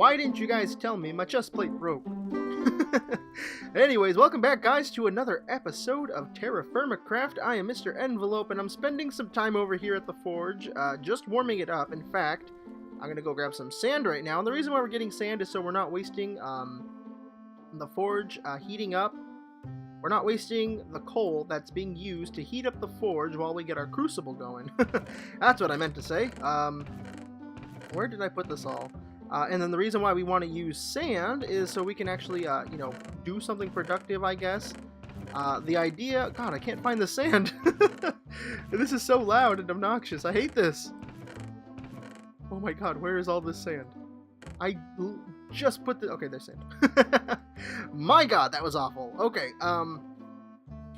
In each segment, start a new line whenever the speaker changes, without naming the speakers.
Why didn't you guys tell me my chest plate broke? Anyways, welcome back, guys, to another episode of TerrafirmaCraft. I am MrEnvelope, and I'm spending some time over here at the forge, just warming it up. In fact, I'm going to go grab some sand right now. And the reason why we're getting sand is so we're not wasting the forge heating up. We're not wasting the coal that's being used to heat up the forge while we get our crucible going. That's what I meant to say. Where did I put this all? And then the reason why we want to use sand is so we can actually, do something productive, I guess. The idea... God, I can't find the sand. This is so loud and obnoxious. I hate this. Oh my god, where is all this sand? I just put the... Okay, there's sand. My god, that was awful. Okay,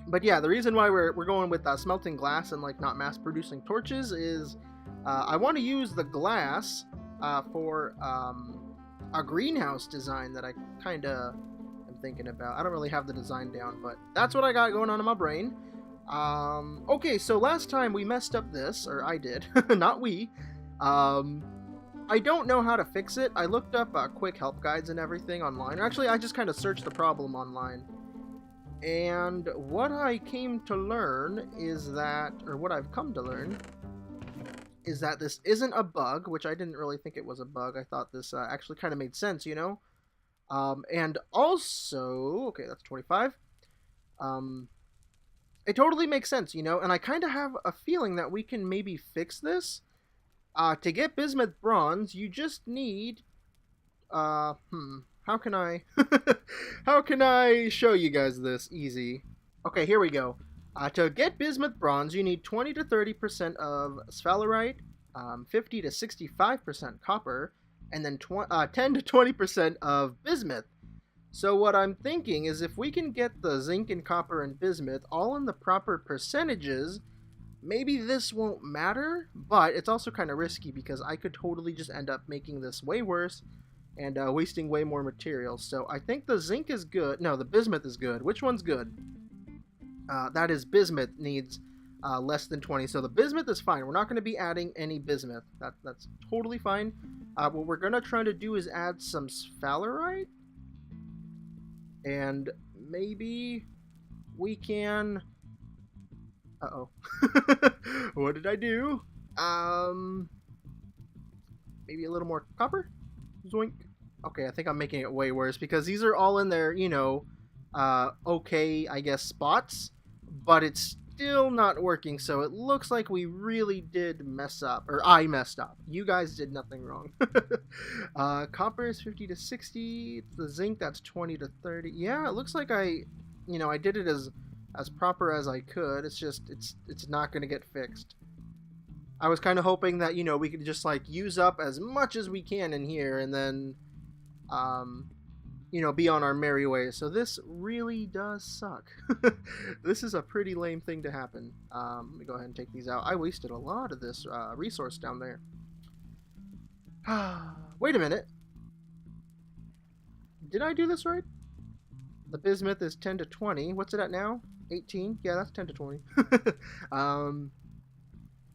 but yeah, the reason why we're going with smelting glass and, like, not mass-producing torches is I want to use the glass for a greenhouse design that I kind of am thinking about. I don't really have the design down, but that's what I got going on in my brain. Okay, so last time we messed up this, or I did, not we. I don't know how to fix it. I looked up quick help guides and everything online. Actually, I just kind of searched the problem online. And what I came to learn is that, or what I've come to learn, is that this isn't a bug, which I didn't really think it was a bug. I thought this actually kind of made sense, you know? And also, okay, that's 25. It totally makes sense, you know? And I kind of have a feeling that we can maybe fix this. To get bismuth bronze, you just need, how can I, how can I show you guys this easy? Okay, here we go. To get bismuth bronze, you need 20 to 30% of sphalerite, 50 to 65% copper, and then 10 to 20% of bismuth. So what I'm thinking is if we can get the zinc and copper and bismuth all in the proper percentages, maybe this won't matter, but it's also kind of risky because I could totally just end up making this way worse and wasting way more materials. So I think the zinc is good. No, the bismuth is good. Which one's good? That is bismuth needs less than 20. So the bismuth is fine. We're not going to be adding any bismuth. That's totally fine. What we're going to try to do is add some sphalerite. And maybe we can... Uh-oh. What did I do? Maybe a little more copper? Zoink. Okay, I think I'm making it way worse because these are all in their, you know, okay, I guess, spots. But it's still not working, so it looks like we really did mess up. Or I messed up. You guys did nothing wrong. Copper is 50 to 60. The zinc, that's 20 to 30. Yeah, it looks like I did it as proper as I could. It's just, it's not going to get fixed. I was kind of hoping that, you know, we could just, like, use up as much as we can in here and then, you know, be on our merry way. So this really does suck. This is a pretty lame thing to happen. Let me go ahead and take these out. I wasted a lot of this resource down there. Wait a minute. Did I do this right? The bismuth is 10 to 20. What's it at now? 18? Yeah, that's 10 to 20.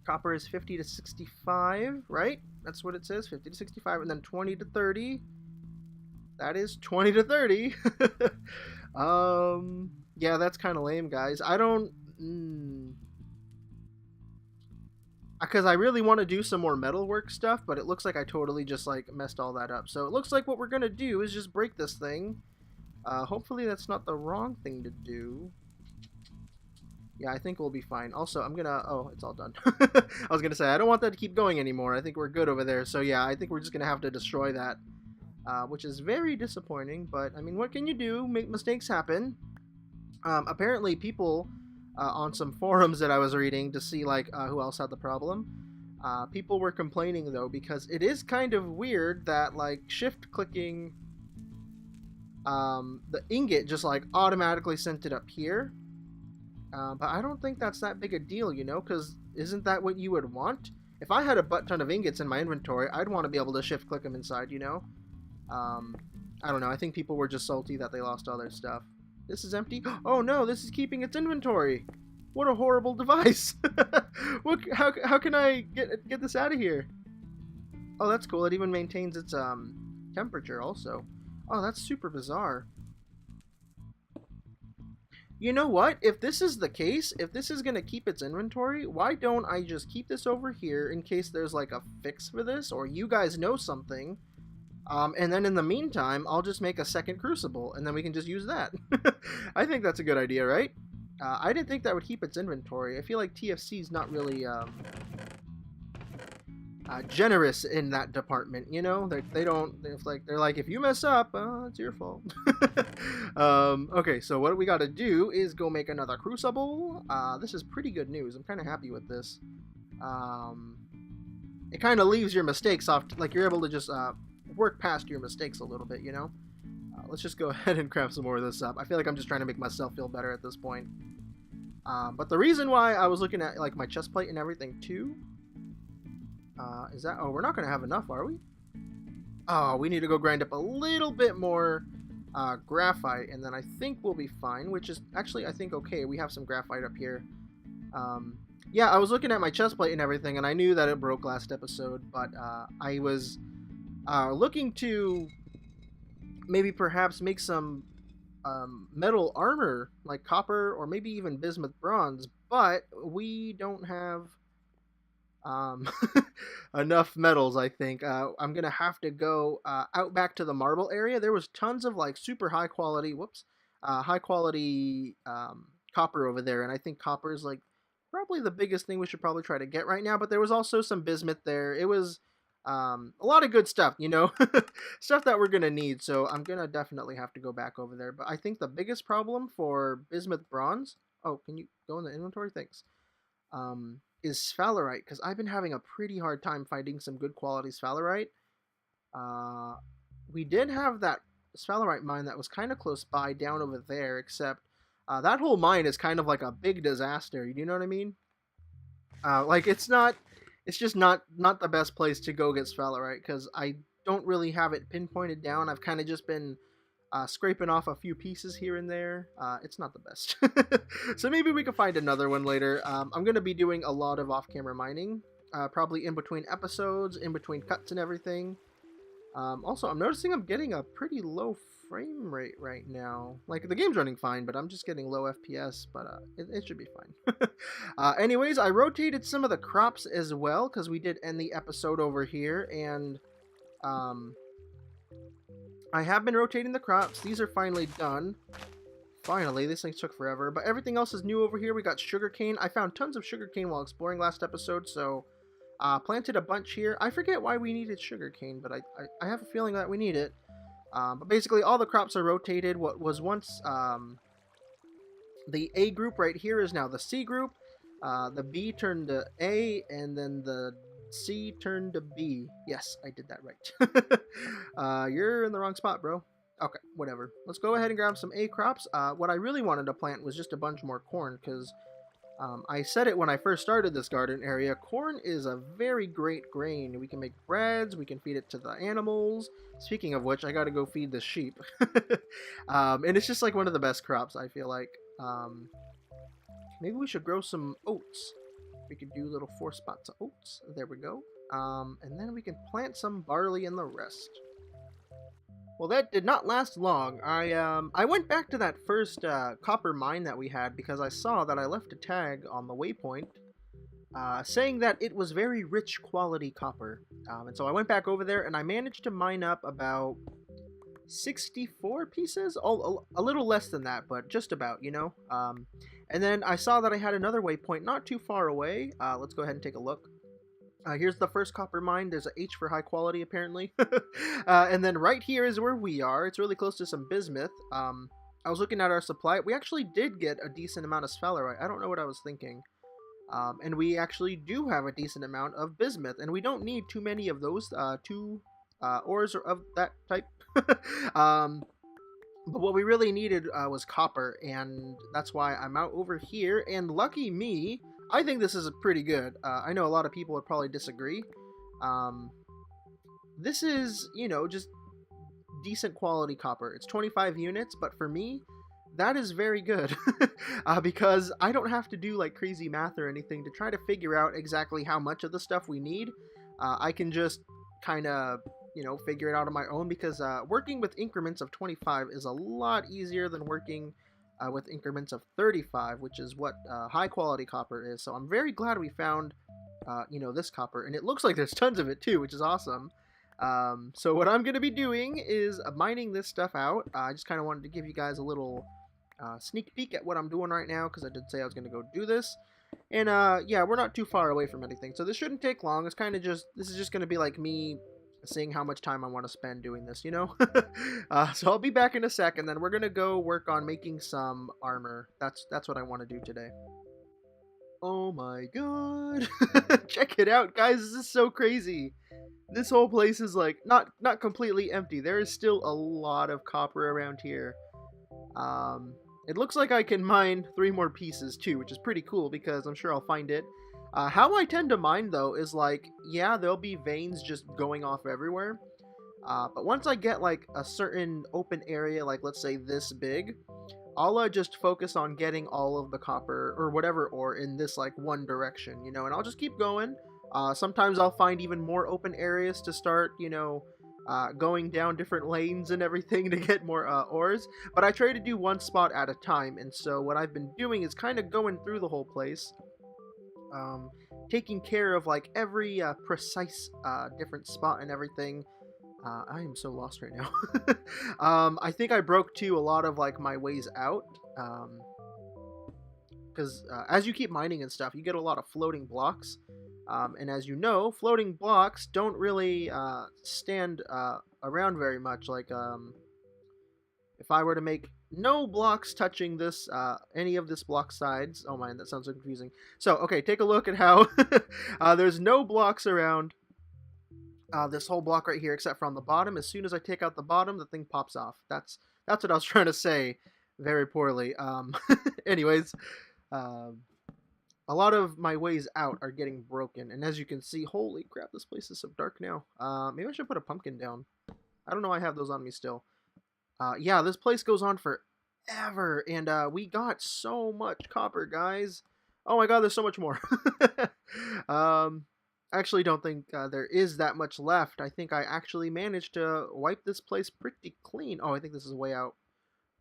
Copper is 50 to 65, right? That's what it says, 50 to 65, and then 20 to 30. That is 20 to 30. Yeah, that's kind of lame, guys. I don't... Because I really want to do some more metalwork stuff, but it looks like I totally just, like, messed all that up. So it looks like what we're going to do is just break this thing. Hopefully that's not the wrong thing to do. Yeah, I think we'll be fine. Also, I'm gonna... Oh, it's all done. I was gonna say, I don't want that to keep going anymore. I think we're good over there. So yeah, I think we're just gonna have to destroy that. Which is very disappointing, but, I mean, what can you do? Mistakes happen. Apparently people on some forums that I was reading to see, like, who else had the problem. People were complaining, though, because it is kind of weird that, like, shift-clicking... the ingot just, like, automatically sent it up here. But I don't think that's that big a deal, you know, because isn't that what you would want? If I had a butt ton of ingots in my inventory, I'd want to be able to shift-click them inside, you know? I don't know, I think people were just salty that they lost all their stuff. This is empty? Oh no, this is keeping its inventory! What a horrible device! How can I get this out of here? Oh, that's cool, it even maintains its temperature also. Oh, that's super bizarre. You know what? If this is the case, if this is going to keep its inventory, why don't I just keep this over here in case there's like a fix for this, or you guys know something, and then in the meantime, I'll just make a second crucible, and then we can just use that. I think that's a good idea, right? I didn't think that would keep its inventory. I feel like TFC is not really generous in that department, you know. They're like if you mess up, it's your fault. Okay, so what we got to do is go make another crucible. This is pretty good news. I'm kind of happy with this. It kind of leaves your mistakes off, like you're able to just work past your mistakes a little bit, you know. Let's just go ahead and craft some more of this up. I feel like I'm just trying to make myself feel better at this point. But the reason why I was looking at like my chest plate and everything too. Is that... Oh, we're not going to have enough, are we? Oh, we need to go grind up a little bit more graphite, and then I think we'll be fine, which is actually, I think, okay. We have some graphite up here. Yeah, I was looking at my chest plate and everything, and I knew that it broke last episode, but I was looking to maybe perhaps make some metal armor, like copper, or maybe even bismuth bronze, but we don't have... enough metals, I think. I'm gonna have to go out back to the marble area. There was tons of like super high quality, high quality copper over there, and I think copper is like probably the biggest thing we should probably try to get right now. But there was also some bismuth there. It was a lot of good stuff, you know, stuff that we're gonna need. So I'm gonna definitely have to go back over there. But I think the biggest problem for bismuth bronze. Oh, can you go in the inventory? Thanks. Is sphalerite, because I've been having a pretty hard time finding some good quality sphalerite. We did have that sphalerite mine that was kind of close by down over there, except that whole mine is kind of like a big disaster. You know what I mean? Like it's just not the best place to go get sphalerite, because I don't really have it pinpointed down. I've kind of just been scraping off a few pieces here and there. It's not the best. So maybe we can find another one later. I'm going to be doing a lot of off-camera mining, probably in between episodes, in between cuts and everything. Also, I'm noticing I'm getting a pretty low frame rate right now. Like, the game's running fine, but I'm just getting low FPS, but it should be fine. Anyways, I rotated some of the crops as well, because we did end the episode over here, and... I have been rotating the crops. These are finally done. Finally, this thing took forever. But everything else is new over here. We got sugarcane. I found tons of sugarcane while exploring last episode, so planted a bunch here. I forget why we needed sugarcane, but I have a feeling that we need it. But basically, all the crops are rotated. What was once the A group right here is now the C group. The B turned to A, and then the C turned to B. Yes, I did that right. You're in the wrong spot, bro. Okay, whatever. Let's go ahead and grab some A crops. What I really wanted to plant was just a bunch more corn, because I said it when I first started this garden area. Corn is a very great grain. We can make breads, we can feed it to the animals. Speaking of which, I gotta go feed the sheep. And it's just like one of the best crops, I feel like. Maybe we should grow some oats. We could do little 4 spots of oats. There we go. And then we can plant some barley and the rest. Well, that did not last long. I went back to that first copper mine that we had because I saw that I left a tag on the waypoint saying that it was very rich quality copper. And so I went back over there and I managed to mine up about 64 pieces? A little less than that, but just about, you know? And then I saw that I had another waypoint not too far away. Let's go ahead and take a look. Here's the first copper mine. There's a H for high quality, apparently. And then right here is where we are. It's really close to some bismuth. I was looking at our supply. We actually did get a decent amount of sphalerite. I don't know what I was thinking. And we actually do have a decent amount of bismuth. And we don't need too many of those two ores of that type. But what we really needed was copper, and that's why I'm out over here. And lucky me, I think this is pretty good. I know a lot of people would probably disagree. This is, you know, just decent quality copper. It's 25 units, but for me, that is very good. Because I don't have to do like crazy math or anything to try to figure out exactly how much of the stuff we need. I can just kind of you know, figure it out on my own, because working with increments of 25 is a lot easier than working with increments of 35, which is what high quality copper is. So I'm very glad we found, you know, this copper, and it looks like there's tons of it too, which is awesome. So what I'm going to be doing is mining this stuff out. I just kind of wanted to give you guys a little sneak peek at what I'm doing right now, because I did say I was going to go do this. And yeah, we're not too far away from anything, so this shouldn't take long. It's kind of just, this is just going to be like me seeing how much time I want to spend doing this, you know? So I'll be back in a sec, and then we're going to go work on making some armor. That's what I want to do today. Oh my god. Check it out, guys. This is so crazy. This whole place is like not completely empty. There is still a lot of copper around here. It looks like I can mine 3 more pieces too, which is pretty cool because I'm sure I'll find it. How I tend to mine, though, is like, yeah, there'll be veins just going off everywhere. But once I get like a certain open area, like let's say this big, I'll just focus on getting all of the copper or whatever ore in this like one direction, you know, and I'll just keep going. Sometimes I'll find even more open areas to start, you know, going down different lanes and everything to get more ores. But I try to do one spot at a time, and so what I've been doing is kind of going through the whole place. Taking care of like every precise different spot and everything. I am so lost right now. I think I broke too a lot of like my ways out, because as you keep mining and stuff, you get a lot of floating blocks, and as you know, floating blocks don't really stand around very much. Like if I were to make no blocks touching this, any of this block sides. Oh man, that sounds so confusing. So, okay, take a look at how there's no blocks around this whole block right here, except for on the bottom. As soon as I take out the bottom, the thing pops off. That's what I was trying to say, very poorly. Anyways, a lot of my ways out are getting broken, and as you can see, holy crap, this place is so dark now. Maybe I should put a pumpkin down. I don't know, I have those on me still. Yeah, this place goes on forever, and we got so much copper, guys. Oh my god, there's so much more. I actually don't think there is that much left. I think I actually managed to wipe this place pretty clean. Oh, I think this is way out.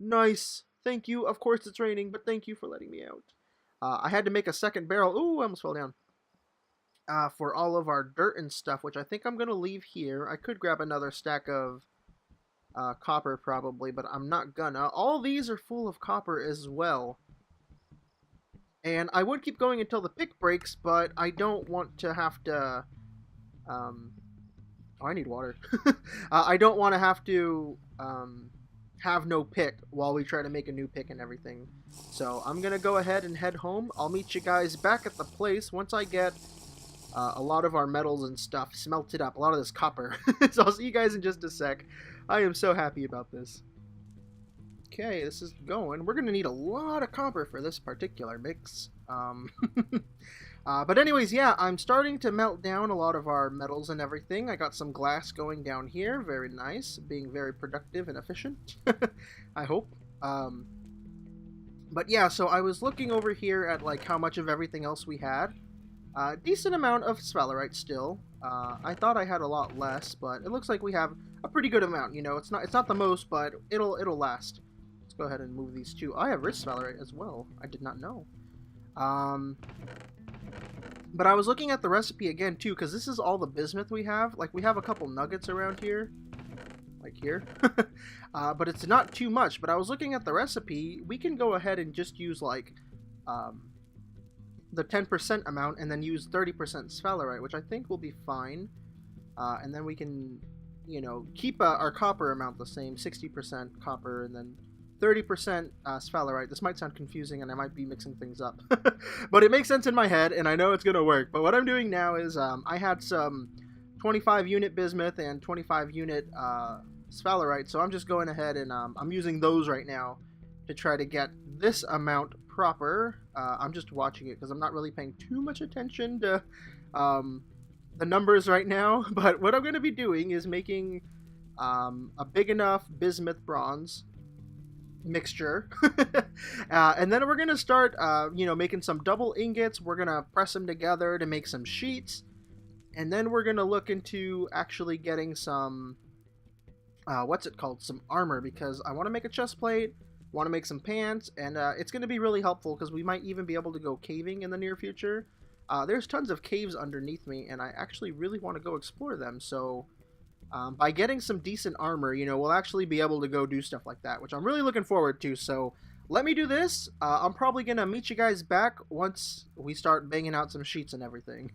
Nice. Thank you. Of course it's raining, but thank you for letting me out. I had to make a second barrel. Ooh, I almost fell down. For all of our dirt and stuff, which I think I'm going to leave here. I could grab another stack of copper probably, but I'm not gonna. All these are full of copper as well. And I would keep going until the pick breaks, but I don't want to have to... Oh, I need water. I don't want to have to have no pick while we try to make a new pick and everything. So I'm gonna go ahead and head home. I'll meet you guys back at the place once I get a lot of our metals and stuff smelted up. A lot of this copper. So I'll see you guys in just a sec. I am so happy about this. Okay, this is going. We're going to need a lot of copper for this particular mix. But anyways, yeah, I'm starting to melt down a lot of our metals and everything. I got some glass going down here. Very nice. Being very productive and efficient. I hope. But yeah, so I was looking over here at like how much of everything else we had. Decent amount of sphalerite still. I thought I had a lot less, but it looks like we have a pretty good amount. You know, it's not the most, but it'll last. Let's go ahead and move these two. I have rich sphalerite as well. I did not know. But I was looking at the recipe again too, because this is all the bismuth we have. Like we have a couple nuggets around here, like here. But it's not too much. But I was looking at the recipe. We can go ahead and just use like the 10% amount and then use 30% sphalerite, which I think will be fine. And then we can, you know, keep our copper amount the same, 60% copper and then 30% sphalerite. This might sound confusing and I might be mixing things up, but it makes sense in my head and I know it's gonna work. But what I'm doing now is I had some 25 unit bismuth and 25 unit sphalerite, so I'm just going ahead and I'm using those right now to try to get this amount proper. I'm just watching it because I'm not really paying too much attention to the numbers right now, but what I'm going to be doing is making a big enough bismuth bronze mixture and then we're going to start you know, making some double ingots. We're going to press them together to make some sheets, And then we're going to look into actually getting some, what's it called? Some armor, because I want to make a chest plate, want to make some pants, and it's going to be really helpful because we might even be able to go caving in the near future. There's tons of caves underneath me, and I actually really want to go explore them, so by getting some decent armor, you know, we'll actually be able to go do stuff like that, which I'm really looking forward to. So let me do this. I'm probably going to meet you guys back once we start banging out some sheets and everything.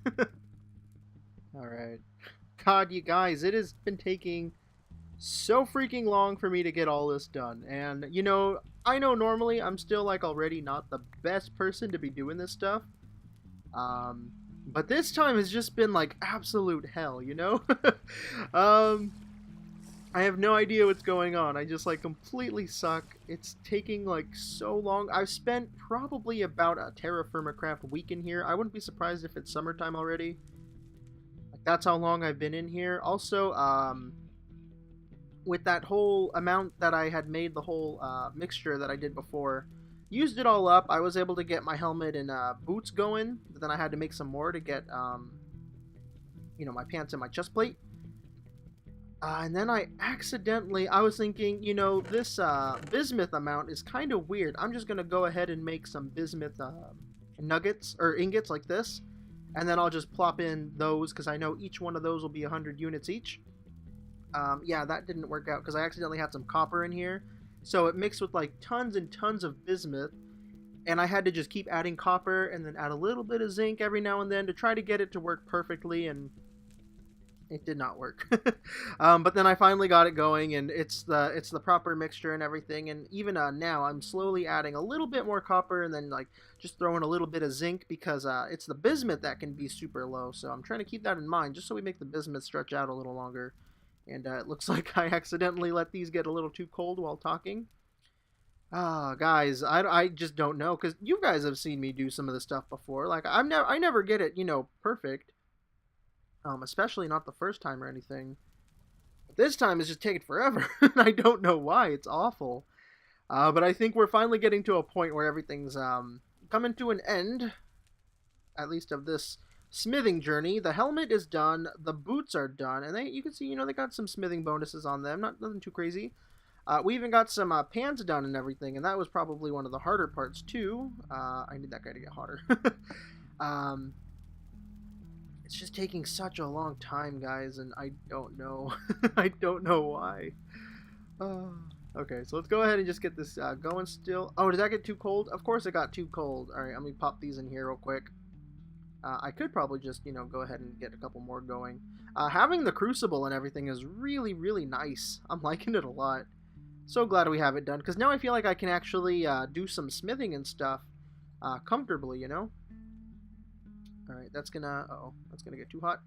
Alright. God, you guys, it has been taking so freaking long for me to get all this done. And, you know, I know normally I'm still, like, already not the best person to be doing this stuff. But this time has just been, like, absolute hell, you know? I have no idea what's going on. I just, like, completely suck. It's taking, like, so long. I've spent probably about a TerrafirmaCraft week in here. I wouldn't be surprised if it's summertime already. Like, that's how long I've been in here. Also, with that whole amount that I had made, the whole mixture that I did before, used it all up. I was able to get my helmet and boots going, but then I had to make some more to get, you know, my pants and my chest plate. And then I was thinking, you know, this bismuth amount is kind of weird. I'm just going to go ahead and make some bismuth nuggets, or ingots like this, and then I'll just plop in those, because I know each one of those will be 100 units each. Yeah, that didn't work out, because I accidentally had some copper in here. So it mixed with like tons and tons of bismuth, and I had to just keep adding copper and then add a little bit of zinc every now and then to try to get it to work perfectly, and it did not work. But then I finally got it going, and it's the proper mixture and everything. And even now I'm slowly adding a little bit more copper and then like just throwing a little bit of zinc, because it's the bismuth that can be super low. So I'm trying to keep that in mind, just so we make the bismuth stretch out a little longer. And it looks like I accidentally let these get a little too cold while talking. Guys, I just don't know, because you guys have seen me do some of this stuff before. Like, I never get it, you know, perfect. Especially not the first time or anything. But this time it's just taking forever. I don't know why. It's awful. But I think we're finally getting to a point where everything's coming to an end, at least of this smithing journey. The helmet is done, the boots are done, and you can see, you know, they got some smithing bonuses on them, nothing too crazy. We even got some pants done and everything, and that was probably one of the harder parts too. I need that guy to get hotter. It's just taking such a long time, guys, and I don't know. I don't know why. Okay, so let's go ahead and just get this going still. Oh, did that get too cold? Of course it got too cold. Alright, let me pop these in here real quick. I could probably just, you know, go ahead and get a couple more going. Having the crucible and everything is really, really nice. I'm liking it a lot. So glad we have it done, because now I feel like I can actually do some smithing and stuff comfortably, you know? Alright, that's gonna... Uh-oh, that's gonna get too hot.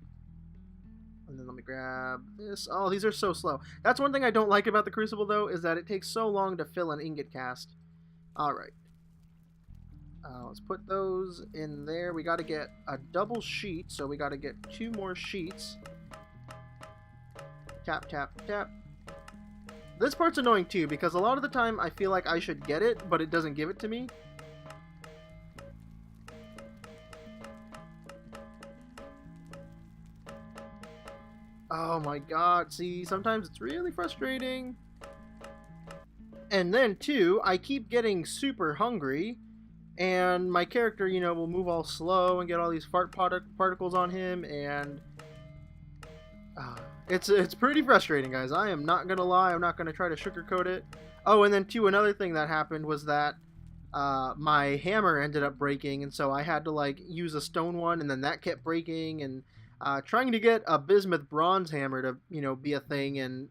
And then let me grab this. Oh, these are so slow. That's one thing I don't like about the crucible, though, is that it takes so long to fill an ingot cast. Alright. Let's put those in there. We got to get a double sheet, so we got to get 2 more sheets. Tap, tap, tap. This part's annoying too, because a lot of the time I feel like I should get it, but it doesn't give it to me. Oh my god, see, sometimes it's really frustrating. And then too, I keep getting super hungry, and my character, you know, will move all slow and get all these fart particles on him, and it's pretty frustrating, guys. I am not gonna lie. I'm not gonna try to sugarcoat it. Oh, and then too, another thing that happened was that my hammer ended up breaking, and so I had to like use a stone one, and then that kept breaking, and trying to get a bismuth bronze hammer to, you know, be a thing, and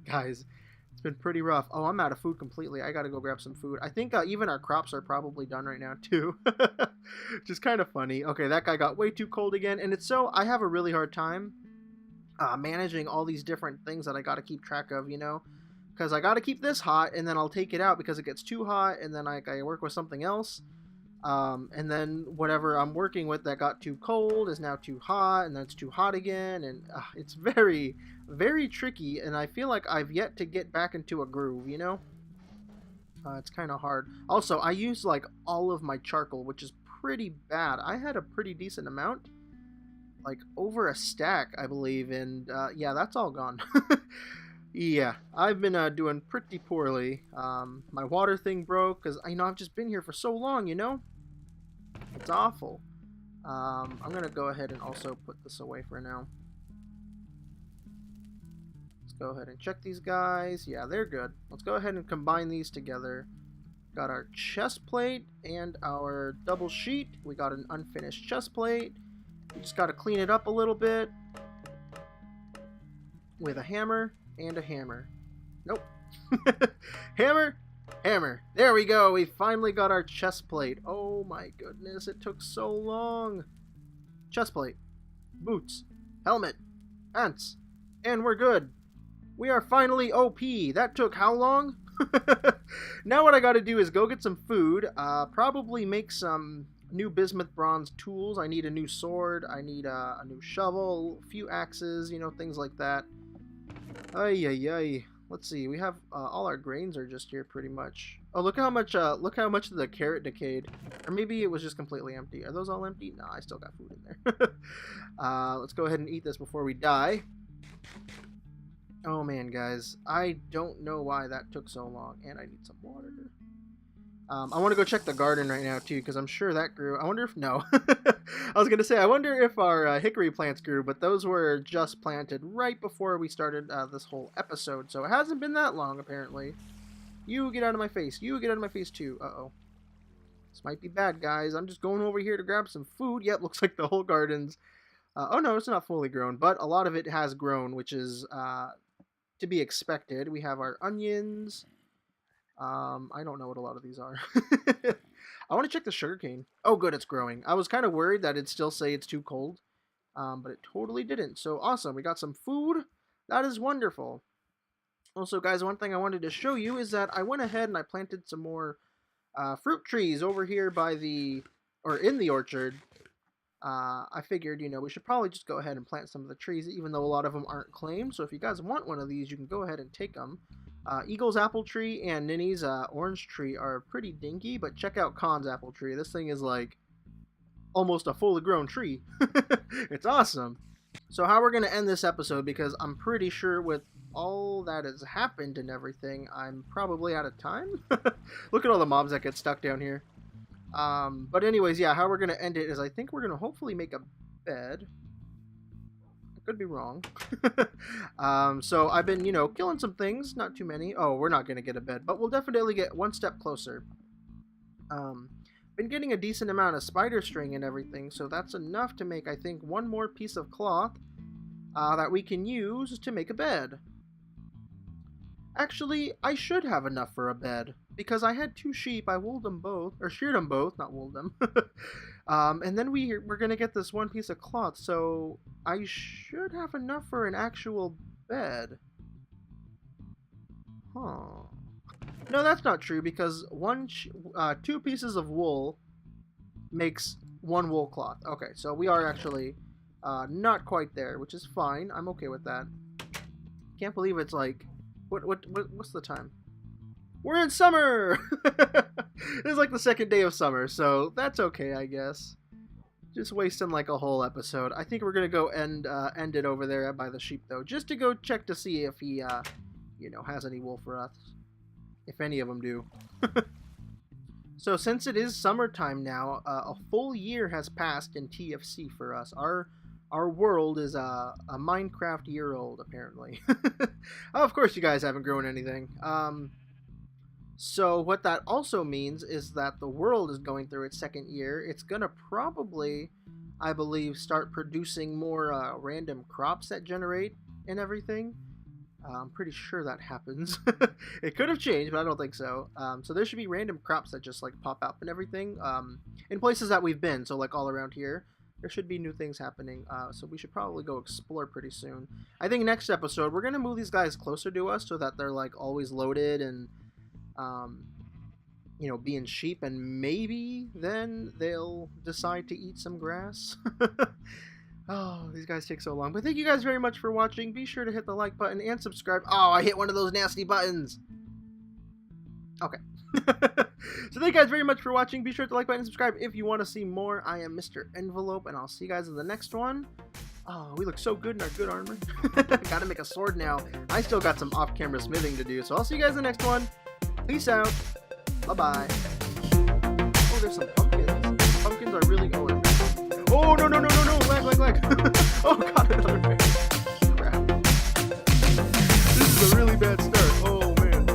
guys, it's been pretty rough. Oh, I'm out of food completely. I gotta go grab some food. I think even our crops are probably done right now too. Just kind of funny. Okay, that guy got way too cold again, and it's so I have a really hard time managing all these different things that I gotta keep track of, you know, because I gotta keep this hot, and then I'll take it out because it gets too hot, and then I work with something else. And then whatever I'm working with that got too cold is now too hot, and then it's too hot again, and it's very, very tricky, and I feel like I've yet to get back into a groove, you know? It's kind of hard. Also, I use like all of my charcoal, which is pretty bad. I had a pretty decent amount, like over a stack, I believe, and yeah, that's all gone. Yeah, I've been doing pretty poorly. My water thing broke because I've just been here for so long. It's awful. I'm gonna go ahead and also put this away for now. Let's go ahead and check these guys. Yeah, they're good. Let's go ahead and combine these together. Got our chest plate and our double sheet. We got an unfinished chest plate. We just got to clean it up a little bit with a hammer and a hammer. Nope. Hammer, hammer. There we go. We finally got our chest plate. Oh my goodness, it took so long. Chest plate, boots, helmet, pants, and we're good. We are finally OP. That took how long? Now what I gotta do is go get some food, probably make some new bismuth bronze tools. I need a new sword, I need a new shovel, a few axes, things like that. Ay, ay, ay. Let's see, we have, all our grains are just here pretty much. Oh, look how much the carrot decayed. Or maybe it was just completely empty. Are those all empty? No, I still got food in there. Let's go ahead and eat this before we die. Oh man, guys, I don't know why that took so long, and I need some water. I want to go check the garden right now, too, because I'm sure that grew. I wonder if... No. I was going to say, I wonder if our hickory plants grew, but those were just planted right before we started this whole episode, so it hasn't been that long, apparently. You get out of my face. You get out of my face, too. Uh-oh. This might be bad, guys. I'm just going over here to grab some food. Yep, looks like the whole garden's... oh, no, it's not fully grown, but a lot of it has grown, which is... to be expected. We have our onions. I don't know what a lot of these are. I want to check the sugarcane. Oh, good, it's growing. I was kind of worried that it'd still say it's too cold, but it totally didn't. So awesome. We got some food. That is wonderful. Also, guys, one thing I wanted to show you is that I went ahead and I planted some more fruit trees over here in the orchard. I figured, we should probably just go ahead and plant some of the trees, even though a lot of them aren't claimed. So if you guys want one of these, you can go ahead and take them. Eagle's apple tree and Ninny's orange tree are pretty dinky, but check out Khan's apple tree. This thing is like almost a fully grown tree. It's awesome. So how we're going to end this episode, because I'm pretty sure with all that has happened and everything, I'm probably out of time. Look at all the mobs that get stuck down here. But anyways, yeah, how we're going to end it is I think we're going to hopefully make a bed. I could be wrong. So I've been, killing some things, not too many. Oh, we're not going to get a bed, but we'll definitely get one step closer. Been getting a decent amount of spider string and everything, so that's enough to make, I think, one more piece of cloth that we can use to make a bed. Actually, I should have enough for a bed, because I had 2 sheep. I wooled them both, or sheared them both, not wooled them. And then we're going to get this one piece of cloth, so I should have enough for an actual bed. Huh. No, that's not true, because 2 pieces of wool makes 1 wool cloth. Okay, so we are actually not quite there, which is fine. I'm okay with that. Can't believe it's like... What's the time? We're in summer! It's like the 2nd day of summer, so that's okay, I guess. Just wasting like a whole episode. I think we're gonna go end it over there by the sheep, though, just to go check to see if he, has any wool for us. If any of them do. So since it is summertime now, a full year has passed in TFC for us. Our world is a Minecraft year old, apparently. Of course you guys haven't grown anything. So what that also means is that the world is going through its 2nd year. It's gonna probably, I believe, start producing more random crops that generate and everything. I'm pretty sure that happens. It could have changed, but I don't think so. So there should be random crops that just like pop up and everything in places that we've been. So like all around here. There should be new things happening, so we should probably go explore pretty soon. I think next episode, we're going to move these guys closer to us so that they're, like, always loaded and, being sheep, and maybe then they'll decide to eat some grass. Oh, these guys take so long. But thank you guys very much for watching. Be sure to hit the like button and subscribe. Oh, I hit one of those nasty buttons. Okay. So thank you guys very much for watching. Be sure to like, button, and subscribe if you want to see more. I am Mr. Envelope, and I'll see you guys in the next one. Oh, we look so good in our good armor. Gotta make a sword now. I still got some off-camera smithing to do, so I'll see you guys in the next one. Peace out. Bye-bye. Oh, there's some pumpkins. Pumpkins are really going. Oh, no. Lag. Oh, God, another bear. Crap. This is a really bad start. Oh, man.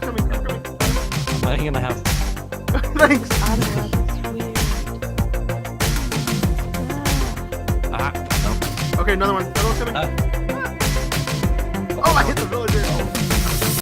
Coming.
I'm hiding in the house.
Thanks.
No.
Okay, another one. Another one coming. Oh, I hit the villager.